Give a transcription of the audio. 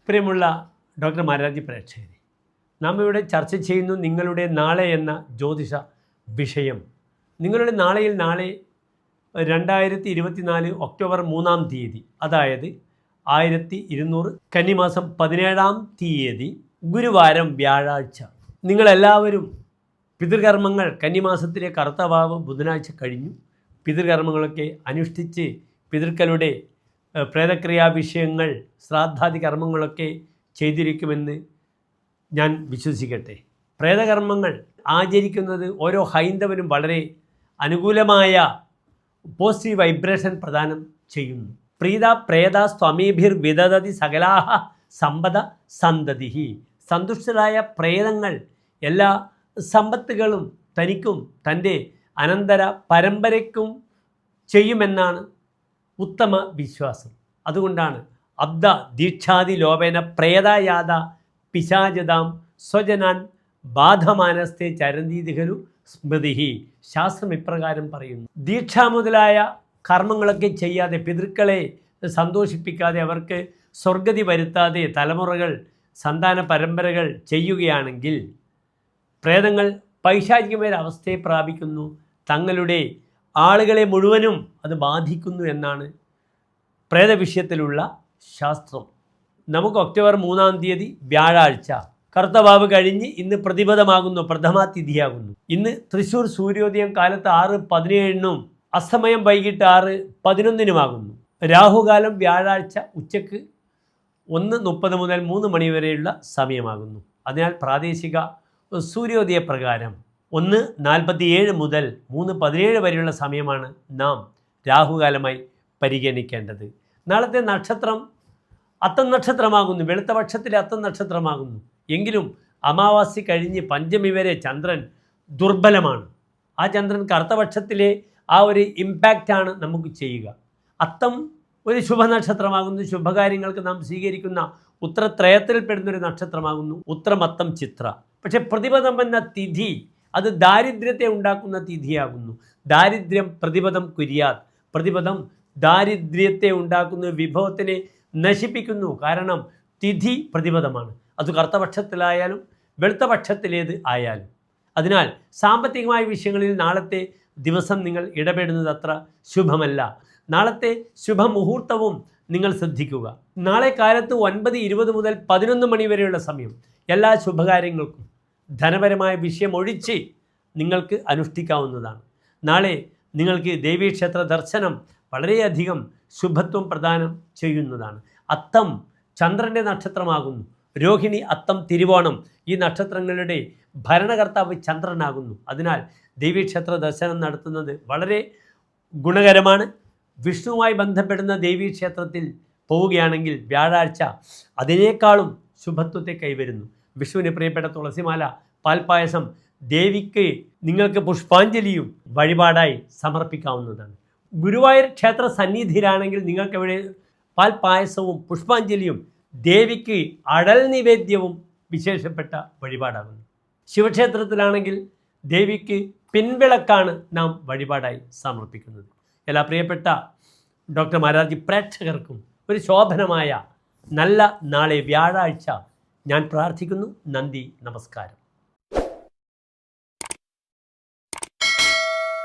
പ്രിയമുള്ള ഡോക്ടർ മാരാർജി പ്രേക്ഷകരെ, നാം ഇവിടെ ചർച്ച ചെയ്യുന്നു നിങ്ങളുടെ നാളെ എന്ന ജ്യോതിഷ വിഷയം. നിങ്ങളുടെ നാളെ 2024 ഒക്ടോബർ 3-ാം തീയതി, അതായത് 1200 കന്നിമാസം 17-ാം തീയതി ഗുരുവാരം വ്യാഴാഴ്ച. നിങ്ങളെല്ലാവരും പിതൃകർമ്മങ്ങൾ, കന്നിമാസത്തിലെ കറുത്തവാവ് ബുധനാഴ്ച കഴിഞ്ഞു. പിതൃകർമ്മങ്ങളൊക്കെ അനുഷ്ഠിച്ച് പിതൃക്കളുടെ പ്രേതക്രിയാ വിഷയങ്ങൾ, ശ്രാദ്ധാദി കർമ്മങ്ങളൊക്കെ ചെയ്തിരിക്കുമെന്ന് ഞാൻ വിശ്വസിക്കട്ടെ. പ്രേതകർമ്മങ്ങൾ ആചരിക്കുന്നത് ഓരോ ഹൈന്ദവനും വളരെ അനുകൂലമായ പോസിറ്റീവ് വൈബ്രേഷൻ പ്രദാനം ചെയ്യുന്നു. പ്രീത പ്രേത സ്വമീഭിർ വിദദതി സകലാഹ സമ്പദ സന്തതി. സന്തുഷ്ടരായ പ്രേതങ്ങൾ എല്ലാ സമ്പത്തുകളും തനിക്കും തൻ്റെ അനന്തര പരമ്പരയ്ക്കും ചെയ്യുമെന്നാണ് ഉത്തമ വിശ്വാസം. അതുകൊണ്ടാണ് അബ്ദ ദീക്ഷാദി ലോപേന പ്രേതായാത പിശാചതാം സ്വജനാൻ ബാധമാനസ്ഥെ ചരന്തീതിഹലു സ്മൃതി. ശാസ്ത്രം ഇപ്രകാരം പറയുന്നു. ദീക്ഷ മുതലായ കർമ്മങ്ങളൊക്കെ ചെയ്യാതെ, പിതൃക്കളെ സന്തോഷിപ്പിക്കാതെ, അവർക്ക് സ്വർഗതി വരുത്താതെ തലമുറകൾ, സന്താന പരമ്പരകൾ ചെയ്യുകയാണെങ്കിൽ പ്രേതങ്ങൾ പൈശാചികമായ അവസ്ഥയെ പ്രാപിക്കുന്നു. തങ്ങളുടെ ആളുകളെ മുഴുവനും അത് ബാധിക്കുന്നു എന്നാണ് പ്രേതവിഷയത്തിലുള്ള ശാസ്ത്രം. നമുക്ക് ഒക്ടോബർ 3-ാം തീയതി വ്യാഴാഴ്ച കറുത്തവാവ് കഴിഞ്ഞ് ഇന്ന് പ്രതിപദമാകുന്നു, പ്രഥമാ തിഥിയാകുന്നു. ഇന്ന് തൃശ്ശൂർ സൂര്യോദയം കാലത്ത് 6:17 അസ്തമയം വൈകിട്ട് 6:11 രാഹുകാലം വ്യാഴാഴ്ച ഉച്ചയ്ക്ക് 1:30 മുതൽ 3 മണി വരെയുള്ള സമയമാകുന്നു. അതിനാൽ പ്രാദേശിക സൂര്യോദയ പ്രകാരം 1:47 മുതൽ 3:17 വരെയുള്ള സമയമാണ് നാം രാഹുകാലമായി പരിഗണിക്കേണ്ടത്. നാളത്തെ നക്ഷത്രം അത്തം നക്ഷത്രമാകുന്നു, വെളുത്ത പക്ഷത്തിലെ അത്തം നക്ഷത്രമാകുന്നു. എങ്കിലും അമാവാസി കഴിഞ്ഞ് പഞ്ചമി വരെ ചന്ദ്രൻ ദുർബലമാണ്. ആ ചന്ദ്രൻ കറുത്തപക്ഷത്തിലെ ആ ഒരു ഇമ്പാക്റ്റാണ് നമുക്ക് ചെയ്യുക. അത്തം ഒരു ശുഭനക്ഷത്രമാകുന്നു. ശുഭകാര്യങ്ങൾക്ക് നാം സ്വീകരിക്കുന്ന ഉത്രത്രയത്തിൽപ്പെടുന്നൊരു നക്ഷത്രമാകുന്നു ഉത്രമത്തം ചിത്ര. പക്ഷെ പ്രതിപദം എന്ന തിഥി അത് ദാരിദ്ര്യത്തെ ഉണ്ടാക്കുന്ന തിഥിയാകുന്നു. ദാരിദ്ര്യം പ്രതിപദം കുര്യാത്. പ്രതിപദം ദാരിദ്ര്യത്തെ ഉണ്ടാക്കുന്ന, വിഭവത്തിനെ നശിപ്പിക്കുന്നു. കാരണം തിഥി പ്രതിപദമാണ്. അത് കറുത്തപക്ഷത്തിലായാലും വെളുത്തപക്ഷത്തിലേത് ആയാലും. അതിനാൽ സാമ്പത്തികമായ വിഷയങ്ങളിൽ നാളത്തെ ദിവസം നിങ്ങൾ ഇടപെടുന്നത് അത്ര ശുഭമല്ല. നാളത്തെ ശുഭമുഹൂർത്തവും നിങ്ങൾ ശ്രദ്ധിക്കുക. നാളെ കാലത്ത് 9:20 മുതൽ 11 മണി വരെയുള്ള സമയം എല്ലാ ശുഭകാര്യങ്ങൾക്കും ധനപരമായ വിഷയം ഒഴിച്ച് നിങ്ങൾക്ക് അനുഷ്ഠിക്കാവുന്നതാണ്. നാളെ നിങ്ങൾക്ക് ദേവീക്ഷേത്ര ദർശനം വളരെയധികം ശുഭത്വം പ്രദാനം ചെയ്യുന്നതാണ്. അത്തം ചന്ദ്രൻ്റെ നക്ഷത്രമാകുന്നു. രോഹിണി, അത്തം, തിരുവോണം ഈ നക്ഷത്രങ്ങളുടെ ഭരണകർത്താവ് ചന്ദ്രനാകുന്നു. അതിനാൽ ദേവീക്ഷേത്ര ദർശനം നടത്തുന്നത് വളരെ ഗുണകരമാണ്. വിഷ്ണുവുമായി ബന്ധപ്പെടുന്ന ദേവീക്ഷേത്രത്തിൽ പോവുകയാണെങ്കിൽ വ്യാഴാഴ്ച അതിനേക്കാളും ശുഭത്വത്തെ കൈവരുന്നു. വിഷ്ണുവിന് പ്രിയപ്പെട്ട തുളസിമാല, പാൽപ്പായസം ദേവിക്ക് നിങ്ങൾക്ക് പുഷ്പാഞ്ജലിയും വഴിപാടായി സമർപ്പിക്കാവുന്നതാണ്. ഗുരുവായൂർ ക്ഷേത്ര സന്നിധിയിലാണെങ്കിൽ നിങ്ങൾക്കവിടെ പാൽപ്പായസവും പുഷ്പാഞ്ജലിയും ദേവിക്ക് അടൽ നിവേദ്യവും വിശേഷപ്പെട്ട വഴിപാടാകുന്നു. ശിവക്ഷേത്രത്തിലാണെങ്കിൽ ദേവിക്ക് പിൻവിളക്കാണ് നാം വഴിപാടായി സമർപ്പിക്കുന്നത്. എല്ലാ പ്രിയപ്പെട്ട ഡോക്ടർ മാരാർജി പ്രേക്ഷകർക്കും ഒരു ശോഭനമായ നല്ല നാളെ വ്യാഴാഴ്ച ഞാൻ പ്രാർത്ഥിക്കുന്നു. നന്ദി, നമസ്കാരം.